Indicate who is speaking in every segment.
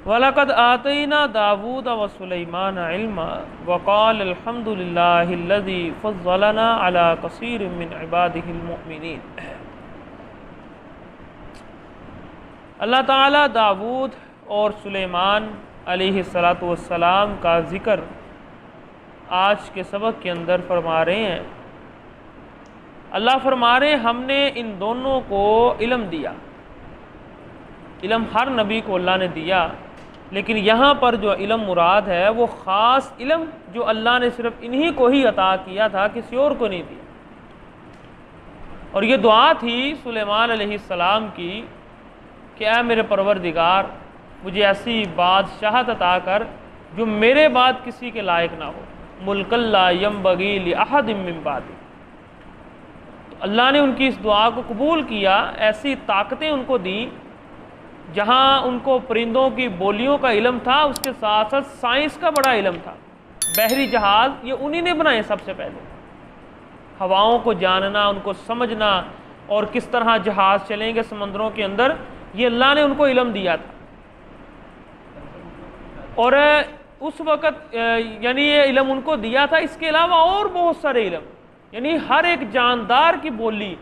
Speaker 1: وَلَقَدْ آتَيْنَا دَاوُودَ وَسُلَيْمَانَ عِلْمًا وَقَالَ الْحَمْدُ لِلَّهِ الَّذِي فَضَّلَنَا عَلَى كَثِيرٍ مِّنْ عِبَادِهِ الْمُؤْمِنِينَ۔ اللہ تعالیٰ داود اور سلیمان علیہ السلام کا ذکر آج کے سبق کے اندر فرما رہے ہیں۔ اللہ فرما رہے ہیں ہم نے ان دونوں کو علم دیا۔ علم ہر نبی کو اللہ نے دیا، لیکن یہاں پر جو علم مراد ہے وہ خاص علم جو اللہ نے صرف انہی کو ہی عطا کیا تھا، کسی اور کو نہیں دیا۔ اور یہ دعا تھی سلیمان علیہ السلام کی کہ اے میرے پروردگار مجھے ایسی بادشاہت عطا کر جو میرے بعد کسی کے لائق نہ ہو، ملک لا ینبغی لأحد من بعدی۔ تو اللہ نے ان کی اس دعا کو قبول کیا، ایسی طاقتیں ان کو دیں، جہاں ان کو پرندوں کی بولیوں کا علم تھا، اس کے ساتھ ساتھ سائنس کا بڑا علم تھا۔ بحری جہاز یہ انہی نے بنائے سب سے پہلے، ہواؤں کو جاننا، ان کو سمجھنا، اور کس طرح جہاز چلیں گے سمندروں کے اندر، یہ اللہ نے ان کو علم دیا تھا۔ اور اس وقت یعنی یہ علم ان کو دیا تھا، اس کے علاوہ اور بہت سارے علم، یعنی ہر ایک جاندار کی بولی،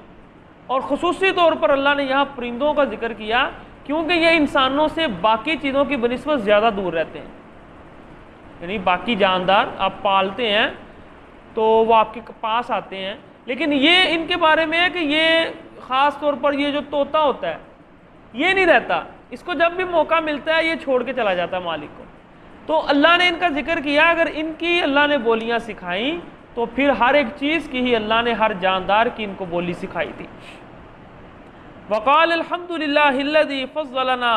Speaker 1: اور خصوصی طور پر اللہ نے یہاں پرندوں کا ذکر کیا کیونکہ یہ انسانوں سے باقی چیزوں کی بنسبت زیادہ دور رہتے ہیں۔ یعنی باقی جاندار آپ پالتے ہیں تو وہ آپ کے پاس آتے ہیں، لیکن یہ ان کے بارے میں ہے کہ یہ خاص طور پر یہ جو طوطا ہوتا ہے یہ نہیں رہتا، اس کو جب بھی موقع ملتا ہے یہ چھوڑ کے چلا جاتا ہے مالک کو۔ تو اللہ نے ان کا ذکر کیا، اگر ان کی اللہ نے بولیاں سکھائیں تو پھر ہر ایک چیز کی ہی اللہ نے ہر جاندار کی ان کو بولی سکھائی تھی۔ وقال الحمد للہ الذی فضلنا،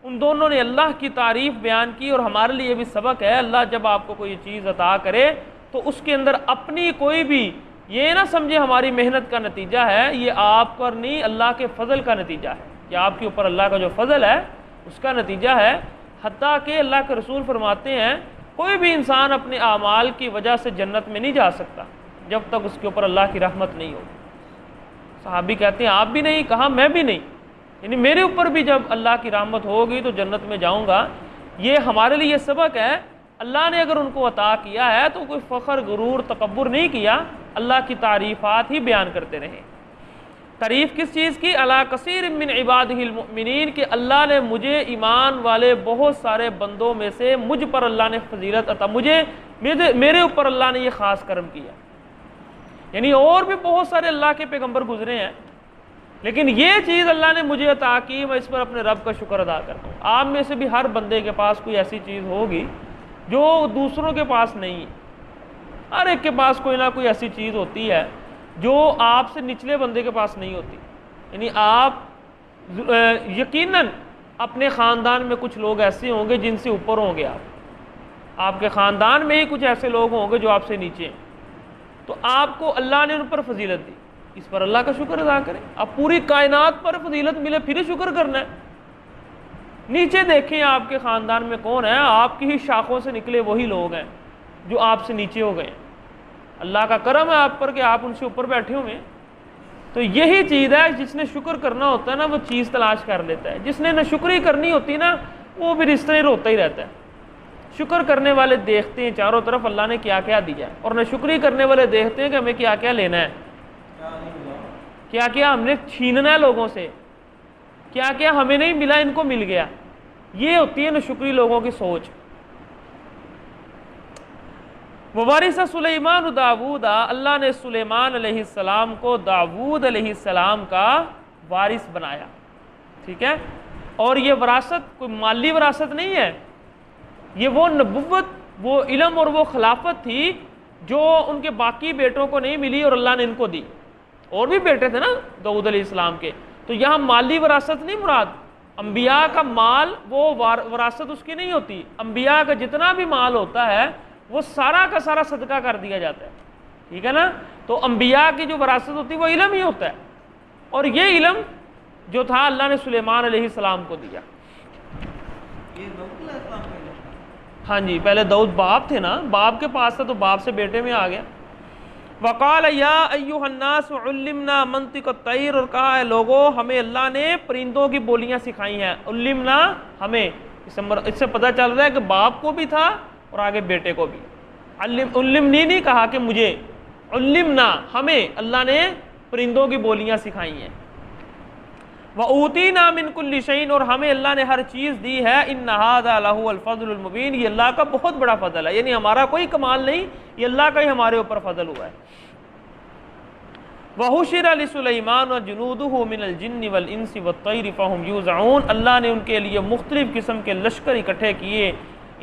Speaker 1: ان دونوں نے اللہ کی تعریف بیان کی، اور ہمارے لیے بھی سبق ہے، اللہ جب آپ کو کوئی چیز عطا کرے تو اس کے اندر اپنی کوئی بھی یہ نہ سمجھے ہماری محنت کا نتیجہ ہے، یہ آپ پر نہیں اللہ کے فضل کا نتیجہ ہے، کہ آپ کے اوپر اللہ کا جو فضل ہے اس کا نتیجہ ہے۔ حتیٰ کہ اللہ کے رسول فرماتے ہیں کوئی بھی انسان اپنے اعمال کی وجہ سے جنت میں نہیں جا سکتا جب تک اس کے اوپر اللہ کی رحمت نہیں ہوگی۔ صحابی کہتے ہیں آپ بھی نہیں؟ کہا میں بھی نہیں، یعنی میرے اوپر بھی جب اللہ کی رحمت ہوگی تو جنت میں جاؤں گا۔ یہ ہمارے لیے سبق ہے، اللہ نے اگر ان کو عطا کیا ہے تو کوئی فخر غرور تکبر نہیں کیا، اللہ کی تعریفات ہی بیان کرتے رہے۔ تعریف کس چیز کی؟ علی کثیر من عبادہ المؤمنین، کہ اللہ نے مجھے ایمان والے بہت سارے بندوں میں سے مجھ پر اللہ نے فضیلت عطا، میرے اوپر اللہ نے یہ خاص کرم کیا۔ یعنی اور بھی بہت سارے اللہ کے پیغمبر گزرے ہیں، لیکن یہ چیز اللہ نے مجھے عطا کی، میں اس پر اپنے رب کا شکر ادا کرتا ہوں۔ آپ میں سے بھی ہر بندے کے پاس کوئی ایسی چیز ہوگی جو دوسروں کے پاس نہیں ہے، ہر ایک کے پاس کوئی نہ کوئی ایسی چیز ہوتی ہے جو آپ سے نچلے بندے کے پاس نہیں ہوتی۔ یعنی آپ یقیناً اپنے خاندان میں کچھ لوگ ایسے ہوں گے جن سے اوپر ہوں گے، آپ کے خاندان میں ہی کچھ ایسے لوگ ہوں گے جو آپ سے نیچے ہیں، تو آپ کو اللہ نے ان پر فضیلت دی، اس پر اللہ کا شکر ادا کریں۔ اب پوری کائنات پر فضیلت ملے پھر ہی شکر کرنا ہے۔ نیچے دیکھیں آپ کے خاندان میں کون ہے، آپ کی ہی شاخوں سے نکلے وہی لوگ ہیں جو آپ سے نیچے ہو گئے ہیں۔ اللہ کا کرم ہے آپ پر کہ آپ ان سے اوپر بیٹھے ہوئے ہیں۔ تو یہی چیز ہے، جس نے شکر کرنا ہوتا ہے نا وہ چیز تلاش کر لیتا ہے، جس نے نہ شکری کرنی ہوتی نا وہ بھی رشتے روتا ہی رہتا ہے۔ شکر کرنے والے دیکھتے ہیں چاروں طرف اللہ نے کیا کیا دیا ہے، اور نہ شکری کرنے والے دیکھتے ہیں کہ ہمیں کیا کیا لینا ہے، کیا کیا ہم نے چھیننا ہے لوگوں سے، کیا کیا ہمیں نہیں ملا ان کو مل گیا۔ یہ ہوتی ہے نہ شکری لوگوں کی سوچ۔ ووارث سلیمان داود، اللہ نے سلیمان علیہ السلام کو داود علیہ السلام کا وارث بنایا، ٹھیک ہے۔ اور یہ وراثت کوئی مالی وراثت نہیں ہے، یہ وہ نبوت، وہ علم اور وہ خلافت تھی جو ان کے باقی بیٹوں کو نہیں ملی اور اللہ نے ان کو دی۔ اور بھی بیٹے تھے نا داؤد علیہ السلام کے، تو یہاں مالی وراثت نہیں مراد، انبیاء کا مال وہ وراثت اس کی نہیں ہوتی، انبیاء کا جتنا بھی مال ہوتا ہے وہ سارا کا سارا صدقہ کر دیا جاتا ہے، ٹھیک ہے نا۔ تو انبیاء کی جو وراثت ہوتی ہے وہ علم ہی ہوتا ہے، اور یہ علم جو تھا اللہ نے سلیمان علیہ السلام کو دیا۔ ہاں جی، پہلے داؤد باپ تھے نا، باپ کے پاس تھا تو باپ سے بیٹے میں آ گیا۔ وقال یا ایھا الناس علمنا منطق الطیر، اور کہا ہے لوگوں ہمیں اللہ نے پرندوں کی بولیاں سکھائی ہیں، علمنا ہمیں، اس سے پتہ چل رہا ہے کہ باپ کو بھی تھا اور آگے بیٹے کو بھی. علمنی نہیں کہا کہ مجھے، علمنا ہمیں اللہ نے پرندوں کی بولیاں سکھائی ہیں. وَأُوتِينَا مِن كُلِّ شَيْءٍ، اور ہمیں اللہ نے ہر چیز دی ہے. إِنَّ هَذَا لَهُوَ الْفَضْلُ الْمُبِينُ، یہ اللہ کا بہت بڑا فضل ہے، یعنی ہمارا کوئی کمال نہیں، یہ اللہ کا ہی ہمارے اوپر فضل ہوا ہے. وَحُشِرَ لِسُلَيْمَانَ وَجُنُودُهُ مِنَ الْجِنِّ وَالْإِنسِ وَالطَّيْرِ فَهُمْ يُوزَعُونَ، اللہ نے ان کے لیے مختلف قسم کے لشکر اکٹھے کیے،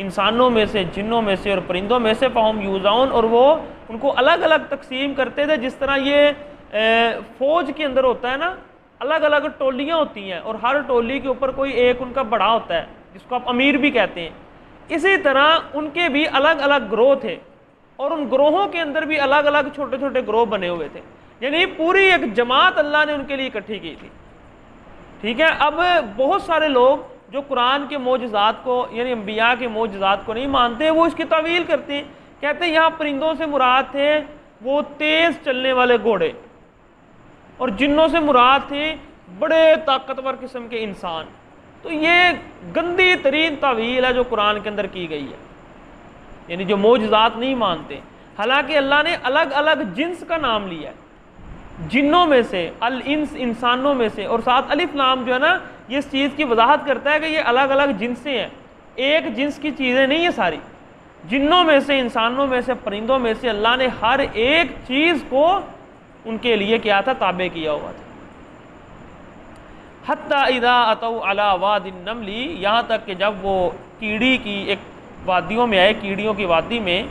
Speaker 1: انسانوں میں سے، جنوں میں سے اور پرندوں میں سے. فَهُمْ يُوزَعُونَ، اور وہ ان کو الگ الگ تقسیم کرتے تھے، جس طرح یہ فوج کے اندر ہوتا ہے نا، الگ الگ ٹولیاں ہوتی ہیں اور ہر ٹولی کے اوپر کوئی ایک ان کا بڑا ہوتا ہے جس کو آپ امیر بھی کہتے ہیں. اسی طرح ان کے بھی الگ الگ گروہ تھے اور ان گروہوں کے اندر بھی الگ الگ چھوٹے چھوٹے گروہ بنے ہوئے تھے، یعنی پوری ایک جماعت اللہ نے ان کے لیے اکٹھی کی تھی. ٹھیک ہے. اب بہت سارے لوگ جو قرآن کے معجزات کو، یعنی انبیاء کے معجزات کو نہیں مانتے، وہ اس کی تعویل کرتے ہیں، کہتے ہیں یہاں پرندوں سے مراد تھے وہ تیز چلنے والے گھوڑے، اور جنوں سے مراد تھے بڑے طاقتور قسم کے انسان. تو یہ گندی ترین تعویل ہے جو قرآن کے اندر کی گئی ہے، یعنی جو معجزات نہیں مانتے. حالانکہ اللہ نے الگ الگ جنس کا نام لیا ہے، جنوں میں سے، الانس انسانوں میں سے، اور ساتھ الف لام جو ہے نا یہ اس چیز کی وضاحت کرتا ہے کہ یہ الگ الگ جنسیں ہیں، ایک جنس کی چیزیں نہیں ہیں ساری. جنوں میں سے، انسانوں میں سے، پرندوں میں سے اللہ نے ہر ایک چیز کو ان کے لیے کیا تھا، تابع کیا ہوا تھا. حتی اذا اتوا علی واد النمل، یہاں تک کہ جب وہ کیڑی کی ایک وادیوں میں آئے، کیڑیوں کی وادی میں،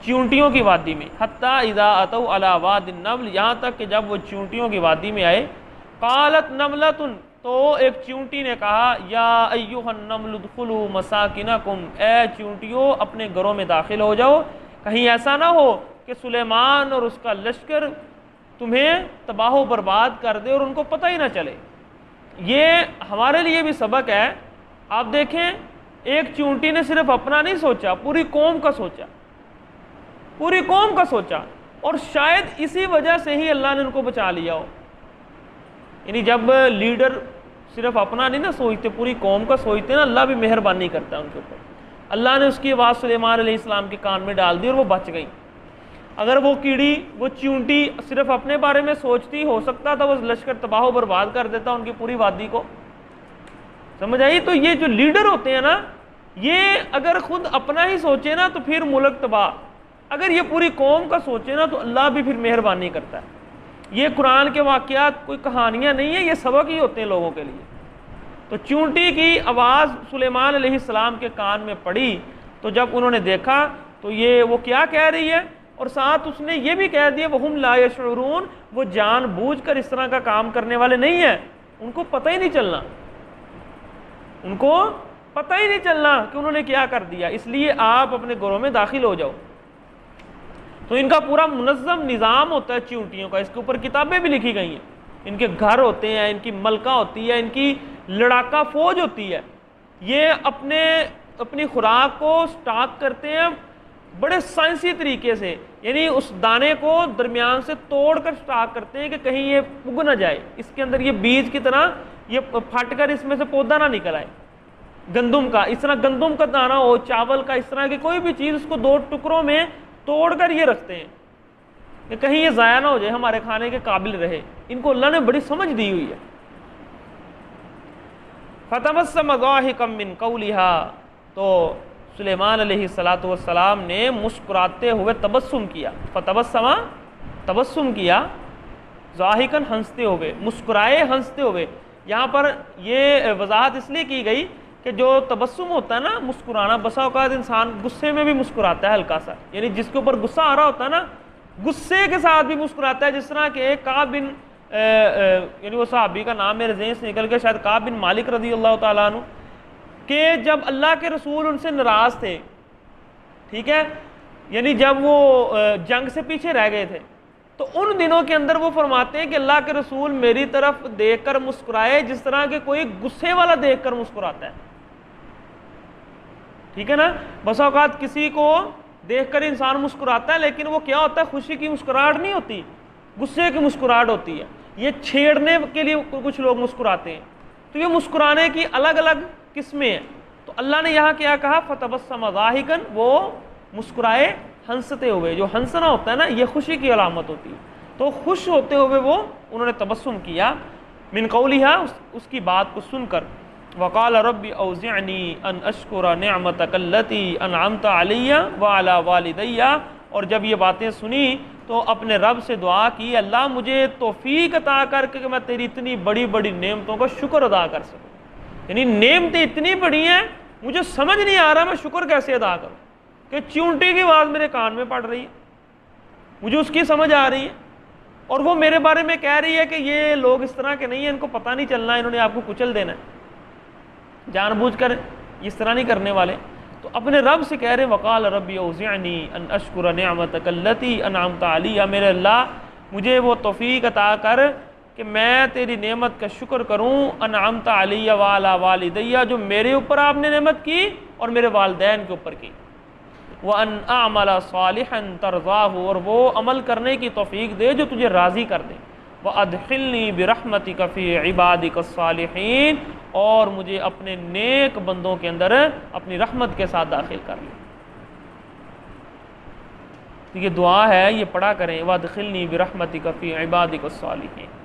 Speaker 1: چیونٹیوں کی وادی میں. حتی اذا اتوا علی واد النمل، یہاں تک کہ جب وہ چیونٹیوں کی وادی میں آئے. قالت نملۃ، تو ایک چیونٹی نے کہا، یا ایھا النمل ادخلوا مساکنکم، اے چیونٹیوں اپنے گھروں میں داخل ہو جاؤ، کہیں ایسا نہ ہو کہ سلیمان اور اس کا لشکر تمہیں تباہ و برباد کر دے اور ان کو پتہ ہی نہ چلے. یہ ہمارے لیے بھی سبق ہے. آپ دیکھیں ایک چیونٹی نے صرف اپنا نہیں سوچا، پوری قوم کا سوچا، پوری قوم کا سوچا، اور شاید اسی وجہ سے ہی اللہ نے ان کو بچا لیا ہو. یعنی جب لیڈر صرف اپنا نہیں نہ سوچتے، پوری قوم کا سوچتے نا، اللہ بھی مہربانی کرتا ہے ان کے اوپر. اللہ نے اس کی آواز سلیمان علیہ السلام کے کان میں ڈال دی اور وہ بچ گئی. اگر وہ کیڑی، وہ چیونٹی صرف اپنے بارے میں سوچتی، ہو سکتا تھا وہ لشکر تباہ و برباد کر دیتا ان کی پوری وادی کو. سمجھ آئی؟ تو یہ جو لیڈر ہوتے ہیں نا، یہ اگر خود اپنا ہی سوچے نا تو پھر ملک تباہ، اگر یہ پوری قوم کا سوچے نا تو اللہ بھی پھر مہربانی کرتا ہے. یہ قرآن کے واقعات کوئی کہانیاں نہیں ہیں، یہ سبق ہی ہوتے ہیں لوگوں کے لیے. تو چیونٹی کی آواز سلیمان علیہ السلام کے کان میں پڑی تو جب انہوں نے دیکھا تو یہ وہ کیا کہہ رہی ہے، اور ساتھ اس نے یہ بھی کہہ دیا وَهُمْ لَا يَشْعُرُونَ، وہ جان بوجھ کر اس طرح کا کام کرنے والے نہیں ہیں، ان کو پتہ ہی نہیں چلنا، ان کو پتہ ہی نہیں چلنا کہ انہوں نے کیا کر دیا. اس لیے آپ اپنے گھروں میں داخل ہو جاؤ. تو ان کا پورا منظم نظام ہوتا ہے چیونٹیوں کا، اس کے اوپر کتابیں بھی لکھی گئی ہیں. ان کے گھر ہوتے ہیں، ان کی ملکہ ہوتی ہے، ان کی لڑاکا فوج ہوتی ہے. یہ اپنی خوراک کو سٹاک کرتے ہیں بڑے سائنسی طریقے سے، یعنی اس دانے کو درمیان سے توڑ کر سٹاک کرتے ہیں کہ کہیں یہ اگ نہ جائے، اس کے اندر یہ بیج کی طرح یہ پھٹ کر اس میں سے پودا نہ نکل آئے. گندم کا اس طرح گندم کا دانہ ہو، چاول کا، اس طرح کی کوئی بھی چیز، اس کو دو ٹکڑوں میں توڑ کر یہ رکھتے ہیں کہ کہیں یہ ضائع نہ ہو جائے، ہمارے کھانے کے قابل رہے. ان کو اللہ نے بڑی سمجھ دی ہوئی ہے. فَتَبَسَّمَ ضَاحِكًا مِّن قَوْلِهَا، تو سلیمان علیہ السلام نے مسکراتے ہوئے تبسم کیا. فتبسم، تبسم کیا، ضاحکاً ہنستے ہوئے، مسکرائے ہنستے ہوئے. یہاں پر یہ وضاحت اس لیے کی گئی کہ جو تبسم ہوتا ہے نا، مسکرانا، بسا اوقات انسان غصے میں بھی مسکراتا ہے ہلکا سا، یعنی جس کے اوپر غصہ آ رہا ہوتا ہے نا غصے کے ساتھ بھی مسکراتا ہے. جس طرح کہ کعب بن یعنی وہ صحابی کا نام میرے ذہن سے نکل گیا، شاید کعب بن مالک رضی اللہ تعالیٰ عنہ، کہ جب اللہ کے رسول ان سے ناراض تھے، ٹھیک ہے، یعنی جب وہ جنگ سے پیچھے رہ گئے تھے، تو ان دنوں کے اندر وہ فرماتے ہیں کہ اللہ کے رسول میری طرف دیکھ کر مسکرائے جس طرح کہ کوئی غصے والا دیکھ کر مسکراتا ہے. ٹھیک ہے نا. بس اوقات کسی کو دیکھ کر انسان مسکراتا ہے، لیکن وہ کیا ہوتا ہے، خوشی کی مسکراہٹ نہیں ہوتی، غصے کی مسکراہٹ ہوتی ہے. یہ چھیڑنے کے لیے کچھ لوگ مسکراتے ہیں. تو یہ مسکرانے کی الگ الگ قسمیں ہیں. تو تو اللہ نے یہاں کیا کہا فتبسم ضاحکا، وہ مسکرائے ہنستے ہوئے. جو ہنسنا ہوتا ہے نا یہ خوشی کی علامت ہوتی ہے، تو خوش ہوتے ہوئے وہ انہوں نے تبسم کیا. من قولہا، اس کی بات کو سن کر. وقال رب اوزعنی ان اشکر نعمتک التی انعمت علی وعلی والدی، اور جب یہ باتیں سنی تو اپنے رب سے دعا کی اللہ مجھے توفیق عطا کر کے کہ میں تیری اتنی بڑی بڑی نعمتوں کا شکر ادا کر سکوں. یعنی نعمتیں اتنی بڑی ہیں مجھے سمجھ نہیں آ رہا میں شکر کیسے ادا کروں، کہ چونٹی کی آواز میرے کان میں پڑ رہی ہے، مجھے اس کی سمجھ آ رہی ہے، اور وہ میرے بارے میں کہہ رہی ہے کہ یہ لوگ اس طرح کے نہیں ہیں، ان کو پتہ نہیں چلنا، انہوں نے آپ کو کچل دینا ہے، جان بوجھ کر اس طرح نہیں کرنے والے. تو اپنے رب سے کہہ رہے وقال ربی اوزعنی ان اشکر نعمتک التی انعمت علی، میرے اللہ مجھے وہ توفیق عطا کر کہ میں تیری نعمت کا شکر کروں، انعمت علی وعلی والدی، جو میرے اوپر آپ نے نعمت کی اور میرے والدین کے اوپر کی. وَأَنْ أَعْمَلَ صَالِحًا تَرْضَاهُ، اور وہ عمل کرنے کی توفیق دے جو تجھے راضی کر دے. وَأَدْخِلْنِي بِرَحْمَتِكَ فِي عِبَادِكَ الصَّالِحِينَ، اور مجھے اپنے نیک بندوں کے اندر اپنی رحمت کے ساتھ داخل کر لے. تو یہ دعا ہے، یہ پڑھا کریں وَأَدْخِلْنِي بِرَحْمَتِكَ فِي عِبَادِكَ الصَّالِحِينَ.